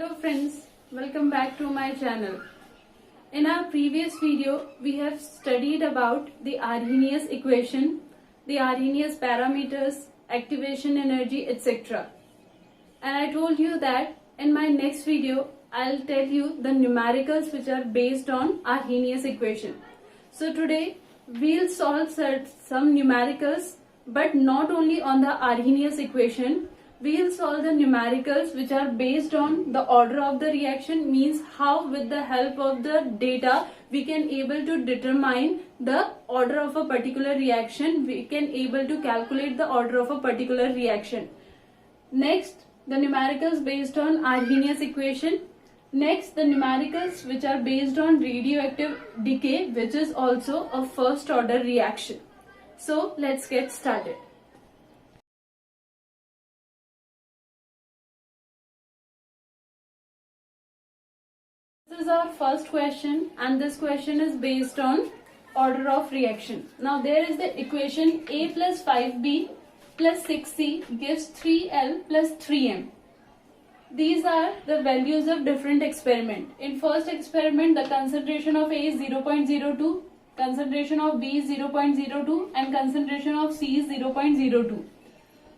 Hello friends, welcome back to my channel. In our previous video, we have studied about the Arrhenius equation, the Arrhenius parameters, activation energy, etc. And I told you that in my next video, I'll tell you the numericals which are based on Arrhenius equation. So today, we'll solve some numericals, but not only on the Arrhenius equation. We'll solve the numericals which are based on the order of the reaction, means how with the help of the data we can able to determine the order of a particular reaction, we can able to calculate the order of a particular reaction. Next, the numericals based on Arrhenius equation. Next, the numericals which are based on radioactive decay, which is also a first order reaction. So let's get started. This is our first question, and this question is based on order of reaction. Now there is the equation A plus 5B plus 6C gives 3L plus 3M. These are the values of different experiment. In first experiment, the concentration of A is 0.02, concentration of B is 0.02 and concentration of C is 0.02.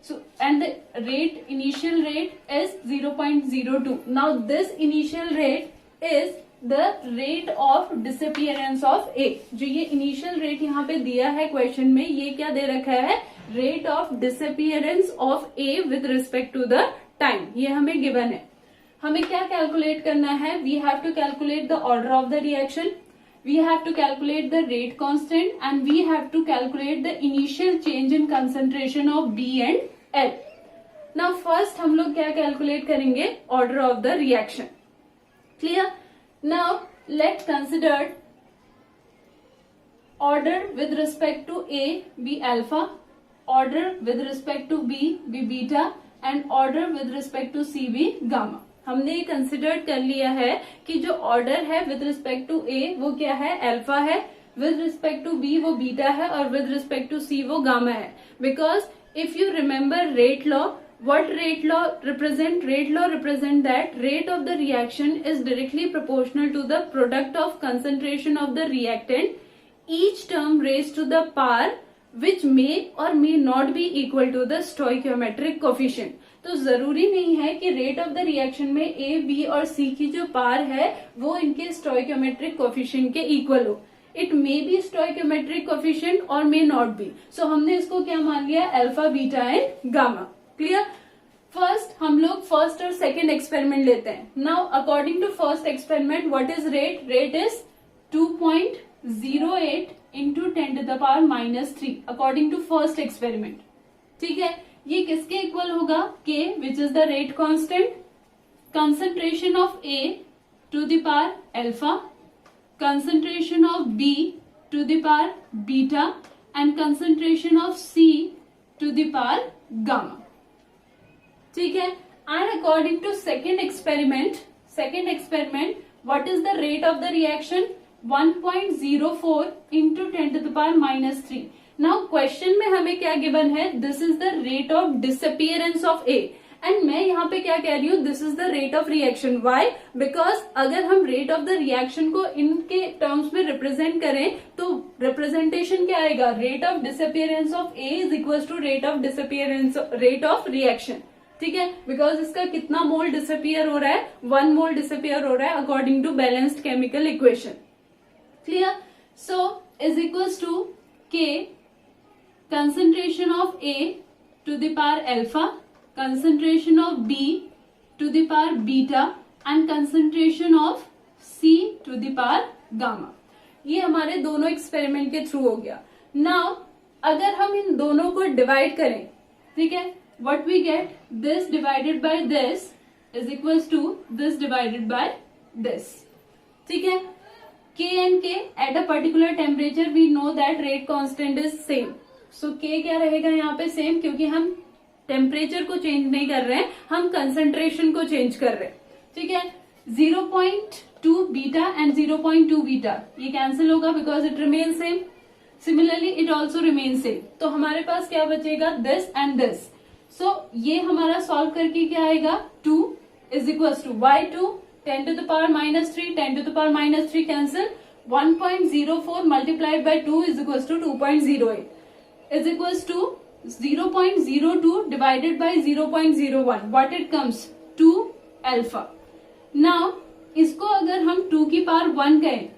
So, and the initial rate is 0.02. Now this initial rate is the rate of disappearance of A. जो ये initial rate यहाँ पे दिया है question में, ये क्या दे रखा है? Rate of disappearance of A with respect to the time. ये हमें given है. हमें क्या calculate करना है? We have to calculate the order of the reaction. We have to calculate the rate constant and we have to calculate the initial change in concentration of B and L. Now first हम लोग क्या calculate करेंगे? Order of the reaction. Clear? Now let's consider order with respect to A be alpha, order with respect to B be beta and order with respect to C be gamma. हमने ये consider कर लिया है कि जो order है with respect to ए वो क्या है? अल्फा है, विद रिस्पेक्ट टू बी वो बीटा है और विद रिस्पेक्ट टू सी वो गामा है. Because if you remember rate law, what rate law represent? Rate law represent that rate of the reaction is directly proportional to the product of concentration of the reactant, each term raised to the power which may or may not be equal to the stoichiometric coefficient. तो जरूरी नहीं है कि rate of the reaction में ए, B और सी की जो पार है वो इनके स्टोइकोमेट्रिक कोफिशिएंट के इक्वल हो. It may be stoichiometric coefficient और मे नॉट बी. सो हमने इसको क्या मान लिया? Alpha, beta and gamma. Clear? First हम लोग फर्स्ट और सेकेंड एक्सपेरिमेंट लेते हैं. Now according to first experiment what is rate? Rate is 2.08 into 10 to the power -3 according to first experiment. ठीक है, ये किसके इक्वल होगा? K which is the rate constant, concentration of A to the power alpha, concentration of B to the power beta and concentration of C to the power gamma. ठीक है, and according to second experiment what is the rate of the reaction? 1.04 into 10 to the power -3. Now question में हमें क्या given है? This is the rate of disappearance of A and मैं यहाँ पे क्या कह रही हूँ? This is the rate of reaction. Why? Because अगर हम रेट ऑफ द रिएक्शन को इनके टर्म्स में रिप्रेजेंट करें तो रिप्रेजेंटेशन क्या आएगा? Rate of disappearance of A is equal to rate of disappearance rate of reaction. ठीक है, बिकॉज इसका कितना मोल डिसअपियर हो रहा है? 1 मोल डिसअपियर हो रहा है according to balanced chemical equation. Clear? So is equals to K concentration of A to the power alpha, concentration of B to the power beta and concentration of C to the power gamma. ये हमारे दोनों experiment के through हो गया. Now अगर हम इन दोनों को डिवाइड करें, ठीक है, what we get? This divided by this is equals to this divided by this. ठीक है, K and K at a particular temperature we know that rate constant is same. So K क्या रहेगा यहाँ पे? Same, क्योंकि हम temperature को change नहीं कर रहे हैं, हम कंसंट्रेशन को चेंज कर रहे हैं. ठीक है, 0.2 बीटा एंड 0.2 बीटा ये कैंसिल होगा because it remain same. Similarly it also remain same. तो हमारे पास क्या बचेगा? This and this. सो ये हमारा सॉल्व करके क्या आएगा? 2 is equals to y2 10 to the power minus 3, 10 to the power minus 3 cancel, 1.04 multiplied by 2 is equals to 2.08 is equals to 0.02 divided by 0.01. What it comes? 2 alpha. Now इसको अगर हम 2 की power 1 कहें,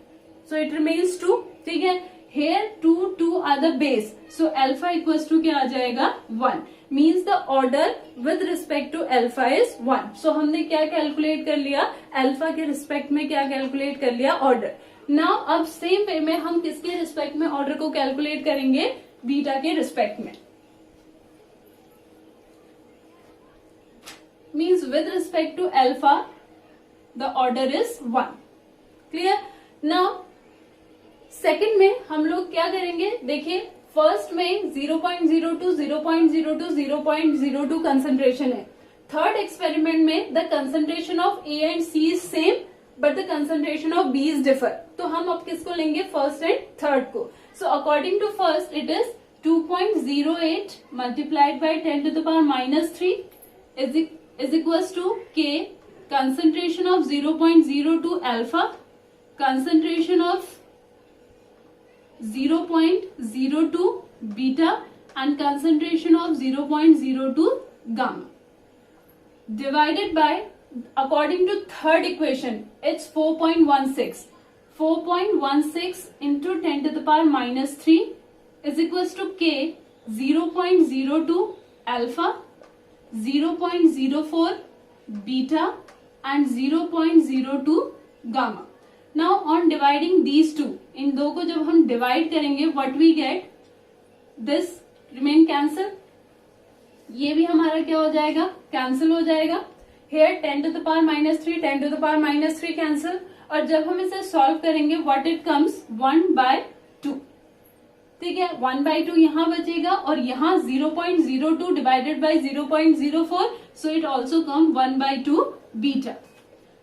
so it remains 2. ठीक है, here 2 are the base, so alpha equals to क्या आ जाएगा? 1. Means the order with respect to alpha is 1. So हमने क्या कैलकुलेट कर लिया? अल्फा के रिस्पेक्ट में क्या कैलकुलेट कर लिया? ऑर्डर. नाउ अब सेम वे में हम किसके रिस्पेक्ट में ऑर्डर को कैलकुलेट करेंगे? बीटा के रिस्पेक्ट में. Means with respect to alpha the order is 1. Clear? Now second में हम लोग क्या करेंगे? देखिए फर्स्ट में 0.02 0.02 0.02 कंसंट्रेशन है. थर्ड एक्सपेरिमेंट में the concentration of A and C is same but the concentration of B is differ. तो हम अब किसको लेंगे? फर्स्ट एंड थर्ड को. So according to first it is 2.08 multiplied by 10 to the power minus 3 is equals to K, concentration of 0.02 alpha, concentration of 0.02 beta and concentration of 0.02 gamma. Divided by, according to third equation, it's 4.16. 4.16 into 10 to the power minus 3 is equals to K, 0.02 alpha, 0.04 beta and 0.02 gamma. Now on dividing these two, इन दो को जब हम divide करेंगे what we get? This remain cancel. ये भी हमारा क्या हो जाएगा? कैंसिल हो जाएगा. Here 10 to the power minus 3, 10 to the power minus 3 cancel. और जब हम इसे सॉल्व करेंगे what it comes? 1/2. ठीक है, 1/2 यहाँ बचेगा और यहाँ 0.02 divided by 0.04, so it also come 1/2 beta.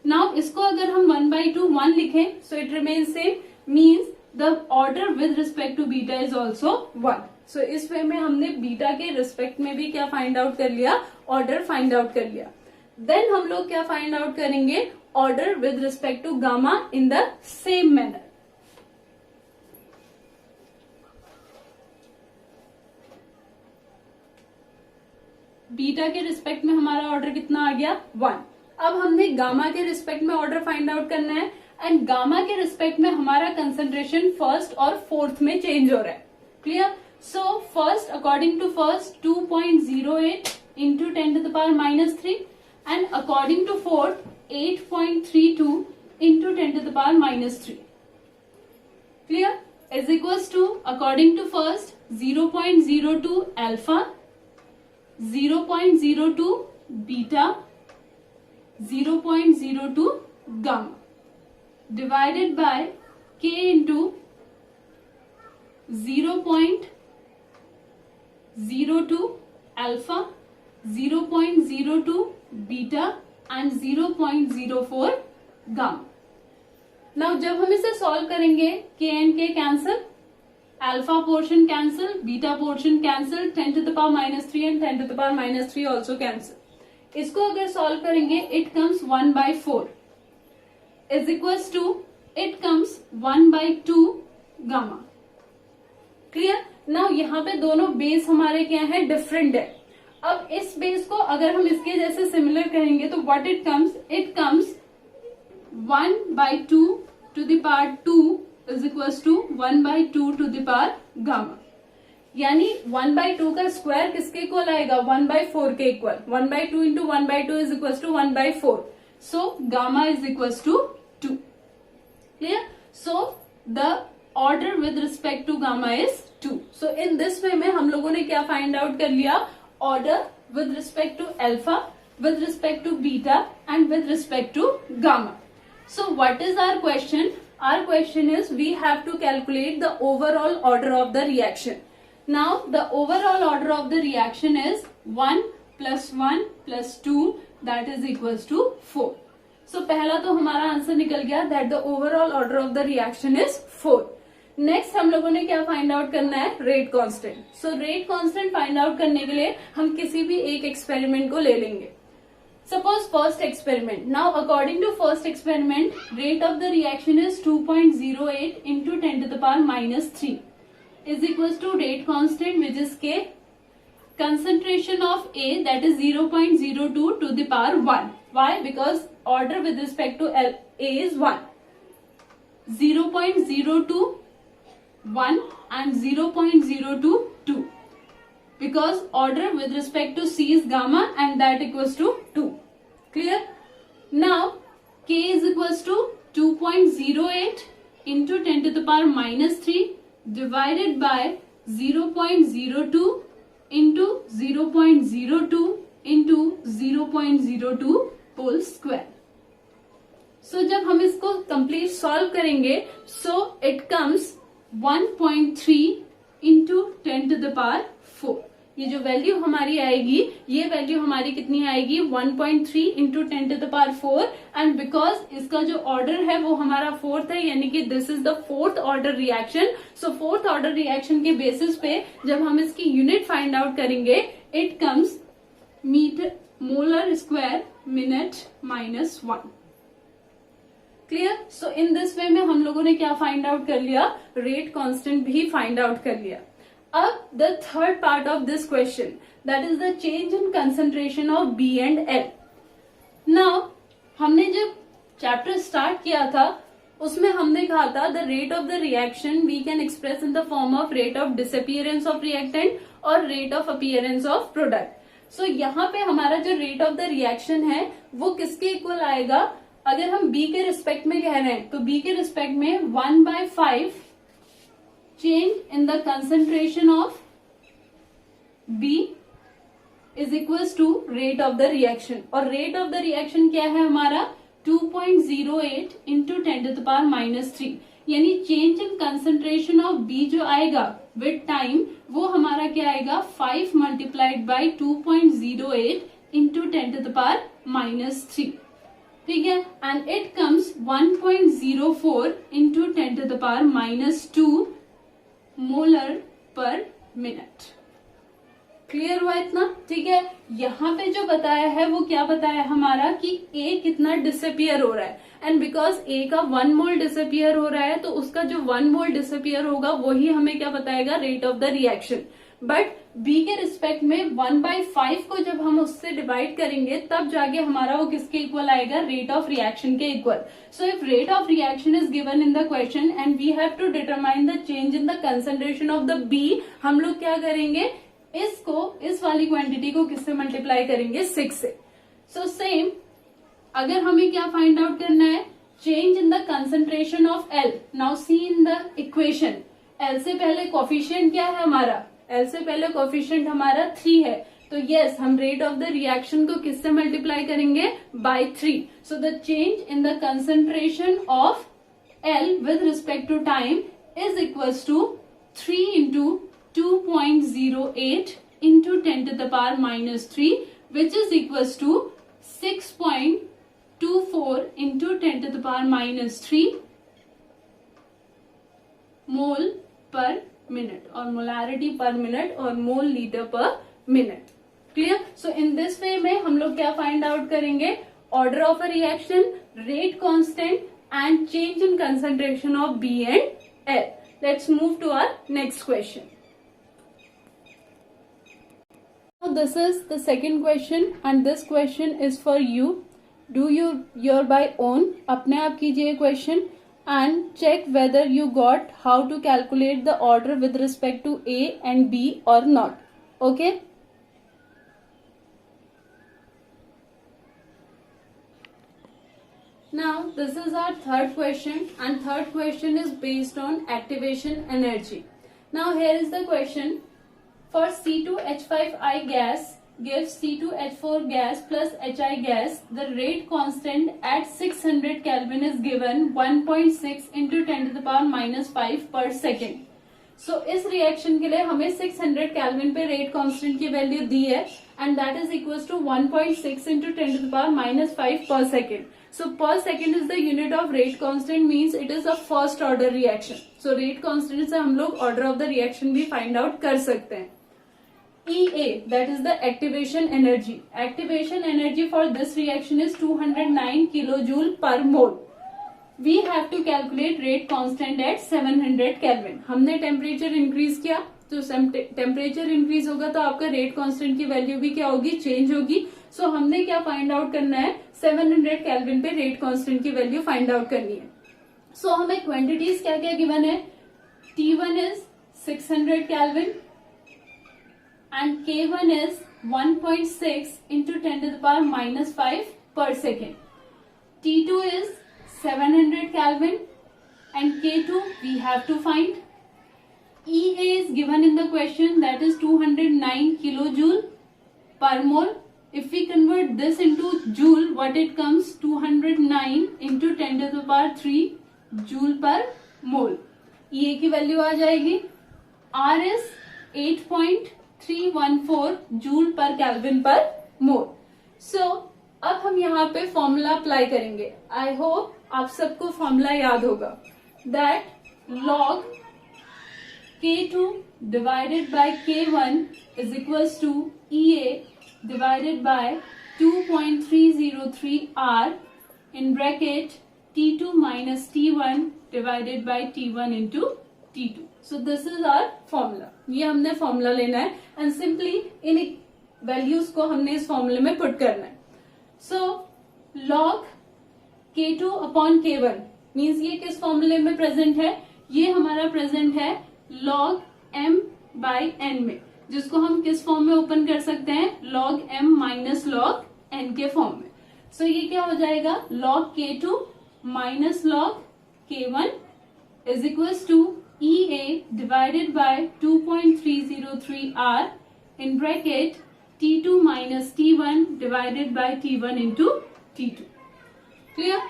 Now इसको अगर हम 1/2 1 लिखें, so it remain same, means the order with respect to beta is also 1. So इस वे में हमने बीटा के रिस्पेक्ट में भी क्या फाइंड आउट कर लिया? ऑर्डर फाइंड आउट कर लिया. देन हम लोग क्या फाइंड आउट करेंगे? Order with respect to gamma in the same manner. Beta के रिस्पेक्ट में हमारा ऑर्डर कितना आ गया? 1. अब हमने गामा के रिस्पेक्ट में ऑर्डर फाइंड आउट करना है एंड गामा के रिस्पेक्ट में हमारा कंसंट्रेशन फर्स्ट और फोर्थ में चेंज हो रहा है. Clear? So first according to first 2.08 into 10 to the power minus 3 and according to fourth 8.32 into 10 to the power minus 3. Clear? Is equals to according to first 0.02 alpha, 0.02 beta, 0.02 gamma divided by K into 0.02 alpha, 0.02 beta and 0.04 gamma. Now जब हम इसे solve करेंगे K and K cancel, alpha portion cancel, beta portion cancel, 10 to the power minus 3 and 10 to the power minus 3 also cancel. इसको अगर solve करेंगे it comes 1/4 is equals to it comes 1/2 gamma. Clear? Now यहाँ पे दोनों base हमारे क्या है? Different है. अब इस बेस को अगर हम इसके जैसे सिमिलर करेंगे तो what it comes? It comes 1/2 to the power 2 is equals to 1/2 to the power gamma. यानी 1/2 का स्क्वायर किसके इक्वल आएगा? 1/4 के equal. 1/2 into 1/2 is equal to 1/4. So gamma is equal to 2. Clear? So the order with respect to gamma is 2. So in this way में हम लोगों ने क्या फाइंड आउट कर लिया? Order with respect to alpha, with respect to beta and with respect to gamma. So what is our question? Our question is we have to calculate the overall order of the reaction. Now the overall order of the reaction is 1 plus 1 plus 2 that is equals to 4. So पहला तो हमारा answer निकल गया that the overall order of the reaction is 4. Next हम लोगों ने क्या find out करना है? Rate constant. So rate constant find out करने के लिए हम किसी भी एक एक्सपेरिमेंट को ले लेंगे. Suppose first experiment. Now according to first experiment, rate of the reaction is 2.08 into 10 to the power minus 3 is equals to rate constant, which is K, concentration of A, that is 0.02 to the power 1. Why? Because order with respect to A is 1. 0.02 1 and 0.02 2, because order with respect to C is gamma and that equals to 2. Clear? Now K is equals to 2.08 into 10 to the power minus 3 divided by 0.02 into 0.02 into 0.02 whole square. So जब हम इसको complete solve करेंगे, so it comes 1.3 into 10 to the power 4. ये जो value हमारी आएगी, ये value हमारी कितनी आएगी? 1.3 into 10 to the power 4. And because इसका जो ऑर्डर है वो हमारा फोर्थ है, यानी कि this is the fourth order reaction. So fourth order reaction के बेसिस पे जब हम इसकी यूनिट फाइंड आउट करेंगे, it comes meter molar square minute minus 1. Clear? So in this way में हम लोगों ने क्या फाइंड आउट कर लिया? रेट कांस्टेंट भी फाइंड आउट कर लिया. अब the third part of this question, that is the change in concentration of B and L. Now हमने जब चैप्टर स्टार्ट किया था उसमें हमने कहा था the rate of the reaction we can express in the form of rate of disappearance of reactant और rate of appearance of product. So यहाँ पे हमारा जो रेट ऑफ द रिएक्शन है वो किसके इक्वल आएगा? अगर हम B के रिस्पेक्ट में कह रहे हैं तो B के रिस्पेक्ट में 1/5 change in the concentration of B is equals to rate of the reaction. और rate of the reaction क्या है हमारा? 2.08 into 10 to the power minus 3. यानी change in concentration of B जो आएगा with time वो हमारा क्या आएगा? 5 multiplied by 2.08 into 10 to the power minus 3. ठीक है? And it comes 1.04 into 10 to the power minus 2 molar पर मिनट. क्लियर हुआ इतना? ठीक है. यहाँ पे जो बताया है वो क्या बताया हमारा कि A कितना डिसअपियर हो रहा है, एंड बिकॉज A का 1 मोल डिसअपियर हो रहा है तो उसका जो 1 मोल डिसअपियर होगा वही हमें क्या बताएगा? Rate of the reaction. But B के रिस्पेक्ट में 1/5 को जब हम उससे डिवाइड करेंगे तब जाके हमारा वो किसके इक्वल आएगा? रेट ऑफ रिएक्शन के equal. So if rate of reaction is given in the question and we have to determine the change in the concentration of the B, हम लोग क्या करेंगे? इसको, इस वाली क्वांटिटी को किससे मल्टीप्लाई करेंगे? 6 से. सो सेम अगर हमें क्या फाइंड आउट करना है? Change in the concentration of L. Now see in the equation, L से पहले कोफिशिएंट क्या है हमारा? L से पहले कोफिशिएंट हमारा 3 है. तो यस, हम रेट ऑफ द रिएक्शन को किससे मल्टीप्लाई करेंगे? By 3. So the change in the concentration of L with respect to time is equals to 3 into 2.08 into 10 to the power minus 3, which is equals to 6.24 into 10 to the power minus 3 mole per minute, और molarity per minute और mole litre per minute. Clear? So in this way में हम लोग क्या find out करेंगे? Order of a reaction, rate constant and change in concentration of B and L. Let's move to our next question. This is the second question and this question is for you. Do your by own, अपने आप कीजिए question and check whether you got how to calculate the order with respect to A and B or not. Okay? Now this is our third question and third question is based on activation energy. Now here is the question. For C2H5I gas gives C2H4 gas plus HI gas, the rate constant at 600 Kelvin is given 1.6 into 10 to the power minus 5 per second. So इस reaction के लिए हमें 600 kelvin पे rate constant की value दी है and that is equals to 1.6 into 10 to the power minus 5 per second. So per second is the unit of rate constant, means it is a first order reaction. So rate constant से हम लोग order of the reaction भी find out कर सकते हैं. EA, that is the activation energy. Activation energy for this reaction is 209 kilojoule per mole. We have to calculate rate constant at 700 Kelvin. हमने temperature increase किया तो temperature increase होगा तो आपका रेट कांस्टेंट की वैल्यू भी क्या होगी, चेंज होगी. सो हमने क्या फाइंड आउट करना है, 700 केल्विन पे रेट कांस्टेंट की वैल्यू फाइंड आउट करनी है. सो हमें क्वांटिटीज क्या क्या गिवन है, T1 is 600 kelvin and K1 is 1.6 into 10 to the power minus 5 per second. T2 is 700 Kelvin and K2 we have to find. EA is given in the question, that is 209 kilojoule per mole. If we convert this into joule, what it comes, 209 into 10 to the power 3 joule per mole. EA की value आ जाएगी. R is 8.314 joule per Kelvin per mole. So अब हम यहाँ पे formula apply करेंगे. I hope आप सबको formula याद होगा, that log K2 divided by K1 is equals to EA divided by 2.303 R in bracket T2 minus T1 divided by T1 into T2. So this is our formula. ये हमने formula लेना है and simply in values को हमने इस फॉर्मूले में put करना है. So log K2 upon K1 means ये किस फॉर्मूले में प्रेजेंट है, ये हमारा प्रेजेंट है log m by n में, जिसको हम किस फॉर्म में ओपन कर सकते हैं, log m minus log n के फॉर्म में. सो ये क्या हो जाएगा, log K2 minus log K1 is equals to EA divided by 2.303 R in bracket T2 minus T1 divided by T1 into T2. Clear.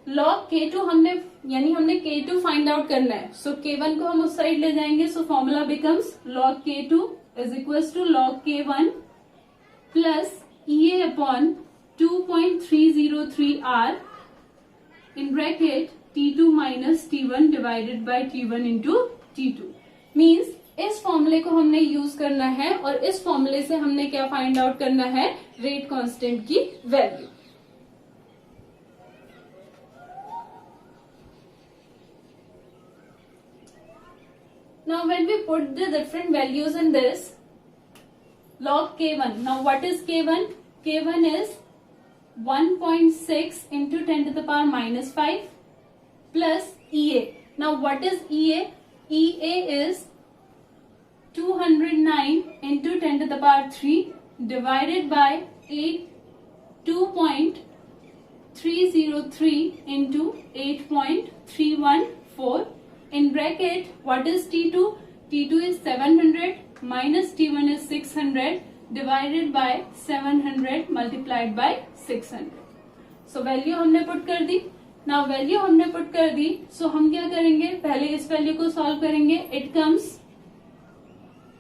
log K2 हमने K2 find out करना है. सो K1 को हम उस साइड ले जाएंगे. So formula becomes log K2 is equals to log K1 plus EA upon 2.303 R in bracket T2 minus T1 divided by T1 into T2. Means इस फॉर्मूले को हमने यूज करना है और इस फॉर्मूले से हमने क्या फाइंड आउट करना है, रेट कांस्टेंट की value. Now when we put the different values in this, log K1, now what is K1? K1 is 1.6 into 10 to the power minus 5 plus EA. Now what is EA? EA is 209 into 10 to the power 3 divided by 2.303 into 8.314 in bracket. What is T2? T2 is 700 minus T1 is 600 divided by 700 multiplied by 600. So value हमने put कर दी. Now value हमने put कर दी. सो हम क्या करेंगे, पहले इस value को सॉल्व करेंगे. It comes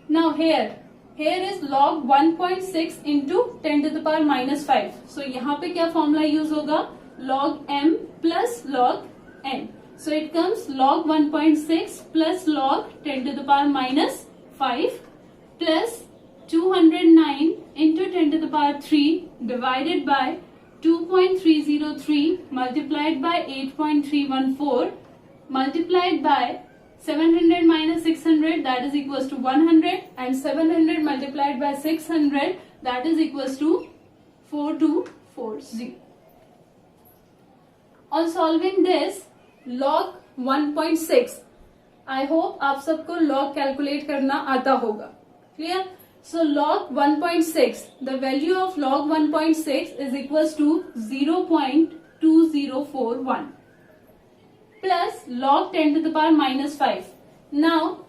now here is log 1.6 into 10 to the power minus 5. So यहाँ पे क्या फॉर्मूला यूज होगा, log m plus log n. So it comes log 1.6 plus log 10 to the power minus 5 plus 209 into 10 to the power 3 divided by 2.303 multiplied by 8.314 multiplied by 700 minus 600, that is equals to 100, and 700 multiplied by 600, that is equals to 4240. On solving this, log 1.6, I hope आप सबको log calculate करना आता होगा. Clear? So log 1.6, the value of log 1.6 is equals to 0.2041. plus log 10 to the power minus 5. Now,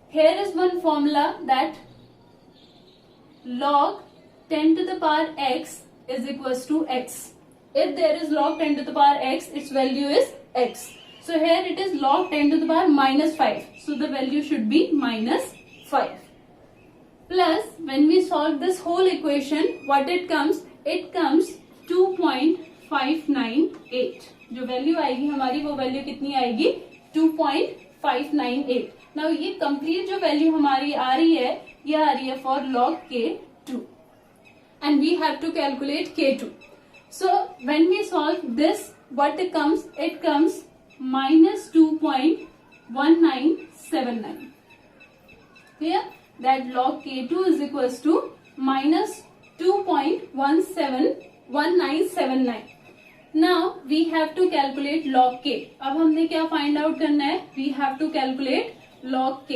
here is one formula that log 10 to the power x is equals to x. If there is log 10 to the power x, its value is x. So here it is log 10 to the power minus 5. So the value should be minus 5. Plus, when we solve this whole equation, what it comes? It comes 2.598. जो value आएगी हमारी वो value कितनी आएगी, 2.598. Now ये complete जो value हमारी आ रही है ये आ रही है for log K2 and we have to calculate K2. So when we solve this, what it comes minus 2.1979. Clear? That log K2 is equals to minus 2.1979. Now we have to calculate log K. अब हमने क्या find out करना है? We have to calculate log K.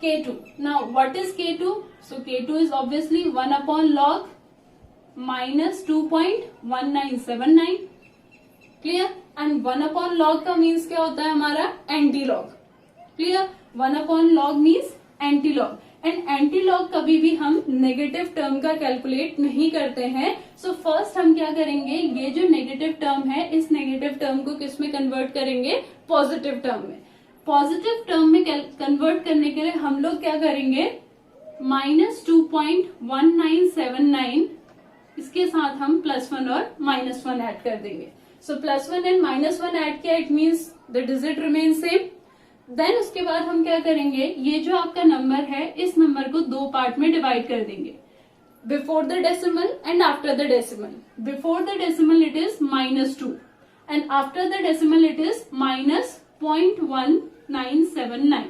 K2. Now what is K2? So K2 is obviously 1 upon log minus 2.1979. Clear? And 1 upon log का means क्या होता है हमारा? Anti-log. Clear? 1 upon log means anti-log. And anti log कभी भी हम negative term का calculate नहीं करते हैं. सो फर्स्ट हम क्या करेंगे, ये जो नेगेटिव टर्म है इस नेगेटिव टर्म को किस में कन्वर्ट करेंगे? पॉजिटिव टर्म में. पॉजिटिव टर्म में कन्वर्ट करने के लिए हम लोग क्या करेंगे, minus 2.1979 इसके साथ हम +1 और -1 ऐड कर देंगे. सो +1 एंड -1 ऐड किया, it means the digit remain same. Then उसके बाद हम क्या करेंगे, ये जो आपका नंबर है इस नंबर को दो पार्ट में डिवाइड कर देंगे, before the decimal and after the decimal. Before the decimal it is -2 and after the decimal it is -0.1979.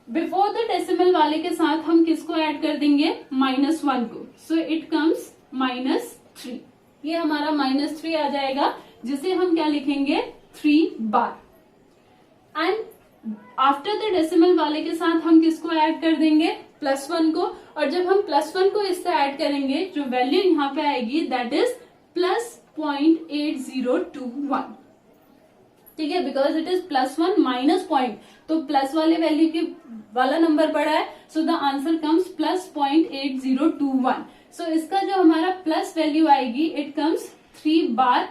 Before the decimal वाले के साथ हम किसको ऐड कर देंगे? -1 को. So it comes -3. ये हमारा -3 आ जाएगा, जिसे हम क्या लिखेंगे? 3 बार. एंड आफ्टर द डेसिमल वाले के साथ हम किसको ऐड कर देंगे? +1 को. और जब हम +1 को इससे ऐड करेंगे, जो वैल्यू यहाँ पे आएगी दैट इज +0.8021. ठीक है, because it is +1 minus point, तो प्लस वाले वैल्यू की वाला नंबर पड़ा है. So the answer comes +0.8021. So इसका जो हमारा प्लस वैल्यू आएगी इट कम्स 3 बार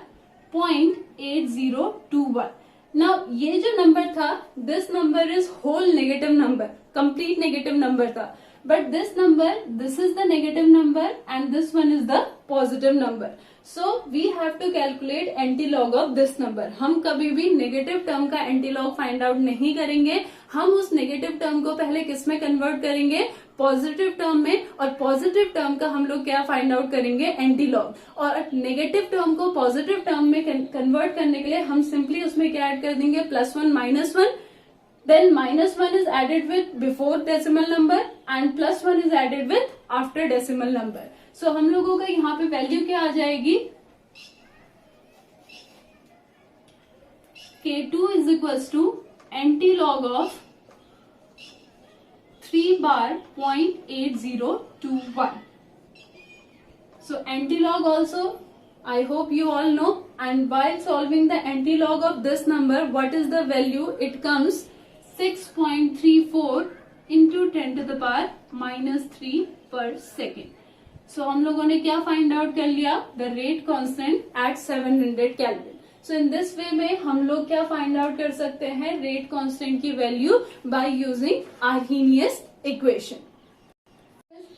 .8021. नाउ ये जो नंबर था, this number is whole negative number, complete negative number था. But this number, this is the negative number and this one is the positive number. So we have to calculate anti log of this number. हम कभी भी negative term का anti log find out नहीं करेंगे. हम उस negative term को पहले किस में कन्वर्ट करेंगे? पॉजिटिव टर्म में. और पॉजिटिव टर्म का हम लोग क्या फाइंड आउट करेंगे? Anti log. और नेगेटिव टर्म को पॉजिटिव टर्म में कन्वर्ट करने के लिए हम सिंपली उसमें क्या ऐड कर देंगे? +1 -1. Then -1 is added with before decimal number and +1 is added with after decimal number. So हम लोगों का यहाँ पे वैल्यू क्या आ जाएगी? K2 is equals to anti-log of 3 bar .8021. So anti-log also I hope you all know, and while solving the anti-log of this number, what is the value? It comes 6.34 into 10 to the power -3 per second. So हम लोगों ने क्या find out कर लिया? The rate constant eight 700 kelvin. So in this way में हम लोग क्या फाइंड आउट कर सकते हैं? रेट कांस्टेंट की value by using Arrhenius equation.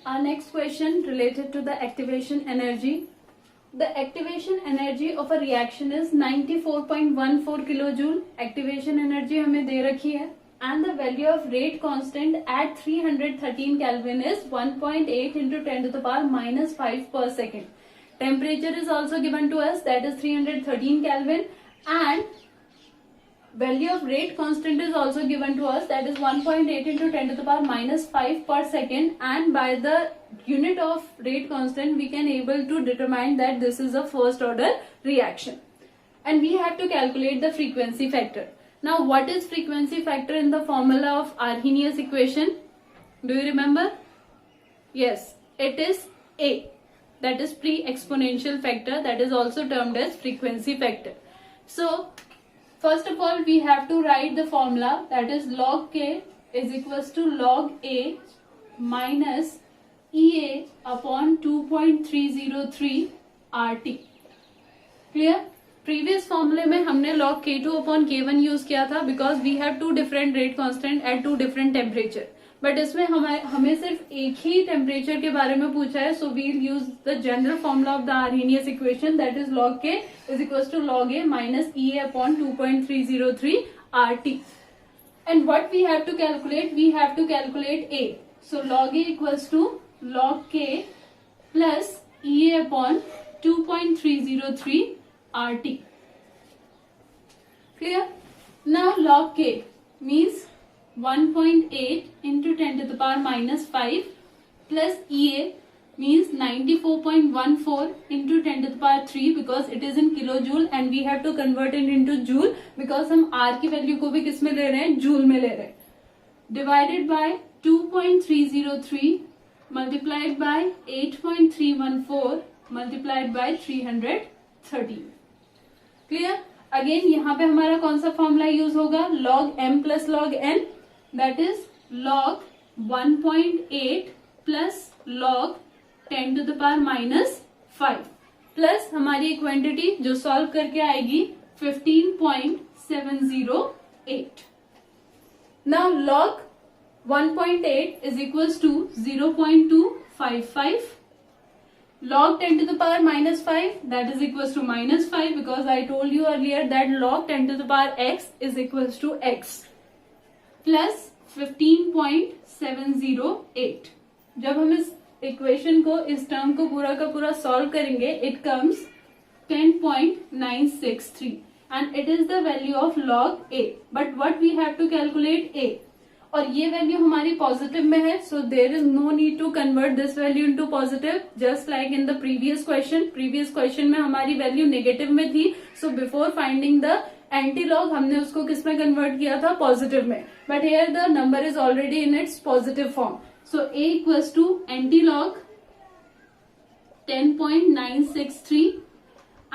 Our next question related to the activation energy. The activation energy of a reaction is 94.14 kilojoule. Activation energy हमें दे रखी है. And the value of rate constant at 313 Kelvin is 1.8 into 10 to the power -5 per second. Temperature is also given to us, that is 313 Kelvin. And value of rate constant is also given to us, that is 1.8 into 10 to the power -5 per second. And by the unit of rate constant we can able to determine that this is a first order reaction. And we have to calculate the frequency factor. Now what is frequency factor in the formula of Arrhenius equation? Do you remember? Yes, it is A, that is pre-exponential factor, that is also termed as frequency factor. So first of all we have to write the formula, that is log K is equals to log A minus EA upon 2.303 RT. Clear? Previous फॉर्मूले में हमने log K2 upon K1 use किया था, because we have 2 different rate constant at 2 different temperature. But इसमें हमें सिर्फ एक ही temperature के बारे में पूछा है. So we'll use the general formula of the Arrhenius equation, that is log K is equals to log A minus EA upon 2.303 RT. And what we have to calculate? We have to calculate A. So log A equals to log K plus EA upon 2.303 RT. Clear? Now log K means 1.8 into 10 to the power minus 5 plus EA means 94.14 into 10 to the power 3 because it is in kilojoule and we have to convert it into joule because हम R की value को भी किस में ले रहे हैं? Joule में ले रहे हैं. Divided by 2.303 multiplied by 8.314 multiplied by 330. Clear? Again यहाँ पे हमारा कौन सा फॉर्मूला यूज होगा? log m plus log n, that is log 1.8 plus log 10 to the power minus 5 plus हमारी क्वांटिटी जो सॉल्व करके आएगी 15.708. Now log 1.8 is equals to 0.255. Log 10 to the power minus 5, that is equals to minus 5 because I told you earlier that log 10 to the power x is equals to x plus 15.708. जब हम इस equation को, इस term को पूरा का पूरा solve करेंगे, it comes 10.963 and it is the value of log a. But what we have to calculate a. और ये वैल्यू हमारी पॉजिटिव में है, so there is no need to convert this value into positive, just like in the previous question. Previous question में हमारी value negative में थी, सो before finding the antilog हमने उसको किस में कन्वर्ट किया था? पॉजिटिव में. But here the number is already in its positive form. So a equals to antilog 10.963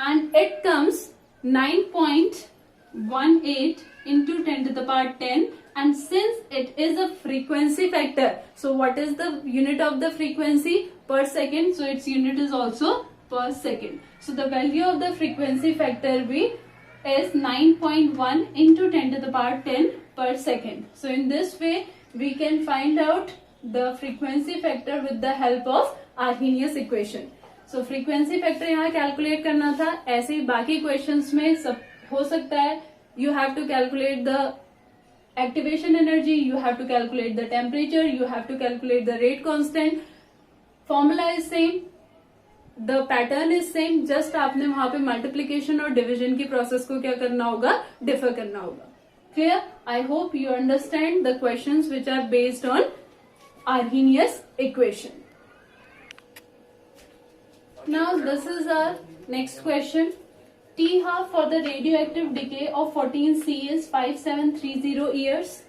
and it comes 9.18 into 10 to the power 10. And since it is a frequency factor, so what is the unit of the frequency? Per second. So its unit is also per second. So the value of the frequency factor is 9.1 into 10 to the power 10 per second. So in this way, we can find out the frequency factor with the help of Arrhenius equation. So frequency factor यहाँ calculate करना था. ऐसे ही बाकी questions में सब हो सकता है. You have to calculate the activation energy, you have to calculate the temperature, you have to calculate the rate constant. Formula is same, the pattern is same, just आपने वहां पे multiplication और division की process को क्या करना होगा? differ करना होगा. Clear? I hope you understand the questions which are based on Arrhenius equation. Now this is our next question. T half for the radioactive decay of 14C is 5730 years.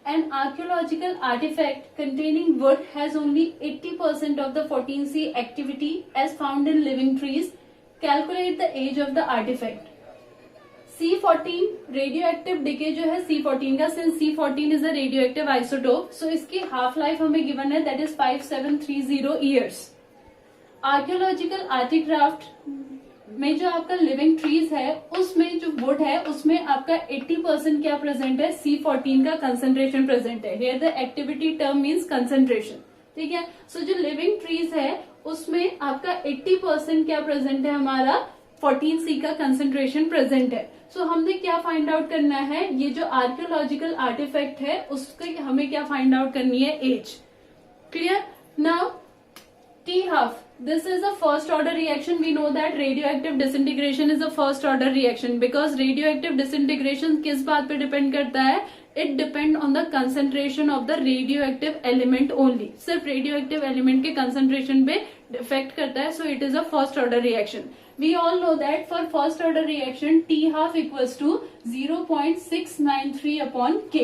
An archaeological artifact containing wood has only 80% of the 14C activity as found in living trees. Calculate the age of the artifact. C14 radioactive decay जो है C14 का, since C14 is a radioactive isotope, so इसकी half life हमें given है, that is 5730 years. Archaeological artifact में जो आपका living trees है उसमें जो वुड है उसमें आपका 80% क्या प्रेजेंट है? C14 का कंसंट्रेशन प्रेजेंट है. Here the activity term means concentration. ठीक है. सो जो लिविंग ट्रीज है उसमें आपका 80% क्या प्रेजेंट है? हमारा 14C का कंसंट्रेशन प्रेजेंट है. सो हमने क्या फाइंड आउट करना है? ये जो आर्कियोलॉजिकल आर्टिफैक्ट है उसके हमें क्या फाइंड आउट करनी है? Age. Clear? Now T half. This is a first order reaction. We know that radioactive disintegration is a first order reaction because radioactive disintegration किस बात पे डिपेंड करता है? It depend on the concentration of the radioactive element only. सिर्फ radioactive element के concentration पे effect करता है. So it is a first order reaction. We all know that for first order reaction T half equals to 0.693 upon K.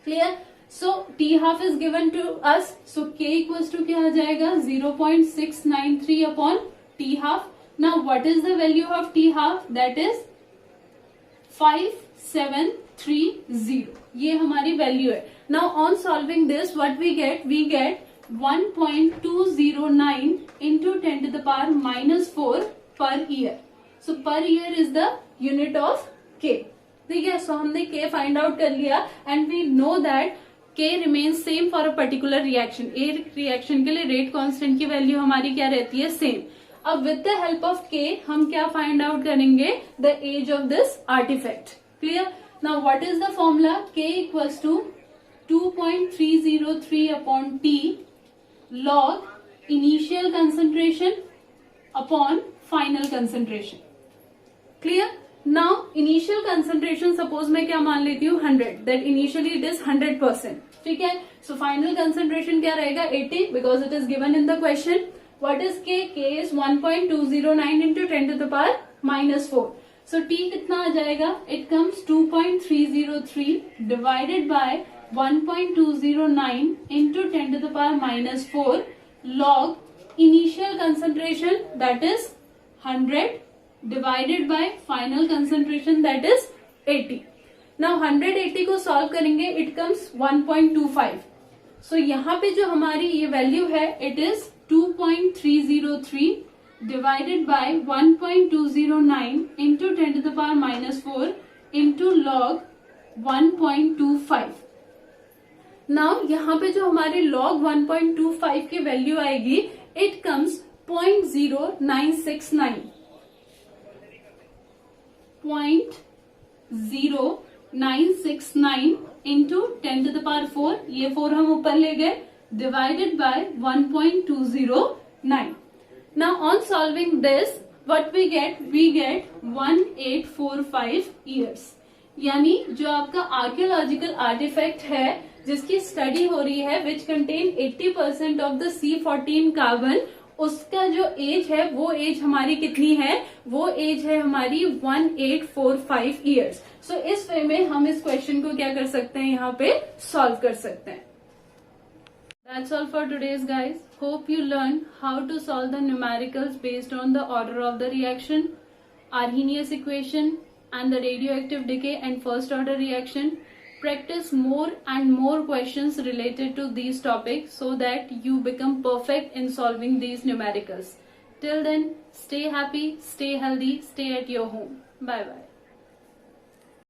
Clear? So T half is given to us. So K equals to क्या आ जाएगा? 0.693 upon T half. Now what is the value of T half? That is 5730. ये हमारी value है. Now on solving this, what we get? We get 1.209 into 10 to the power minus 4 per year. So per year is the unit of K. ठीक है. So हमने K find out कर लिया and we know that K remains same for a particular reaction. A reaction के लिए rate constant की value हमारी क्या रहती है? सेम. अब with the help of K हम क्या find out करेंगे? The age of this artifact. Clear? Now what is the formula? K equals to 2.303 upon T log initial concentration upon final concentration. Clear? Now initial concentration suppose मैं क्या मान लेती हूँ 100, that initially it is 100%. ठीक है, so final concentration क्या रहेगा 80 because it is given in the question. What is K? K is 1.209 into 10 to the power minus 4. So T कितना आ जाएगा? It comes 2.303 divided by 1.209 into 10 to the power minus 4 log initial concentration that is 100 divided by final concentration that is 80. Now 180 को solve करेंगे, it comes 1.25. So यहाँ पे जो हमारी ये value है it is 2.303 divided by 1.209 into 10 to the power minus 4 into log 1.25. Now यहाँ पे जो हमारे log 1.25 की वैल्यू आएगी it comes 0.0969. 0.0969 into 10 to the power 4, ये 4 हम ऊपर ले गए, divided by 1.209. Now on solving this, what we get? We get 1845 years. यानी जो आपका आर्कियोलॉजिकल आर्टिफैक्ट है जिसकी स्टडी हो रही है which contain 80% of the C14 carbon, उसका जो एज है वो एज हमारी कितनी है? वो एज है हमारी 1845 इयर्स. सो इस वे में हम इस क्वेश्चन को क्या कर सकते हैं, यहाँ पे सॉल्व कर सकते हैं. That's all for today's guys. Hope you learned how to solve the numericals based on the order of the reaction, Arrhenius equation and the radioactive decay and first order reaction. Practice more and more questions related to these topics so that you become perfect in solving these numericals. Till then, stay happy, stay healthy, stay at your home. Bye bye.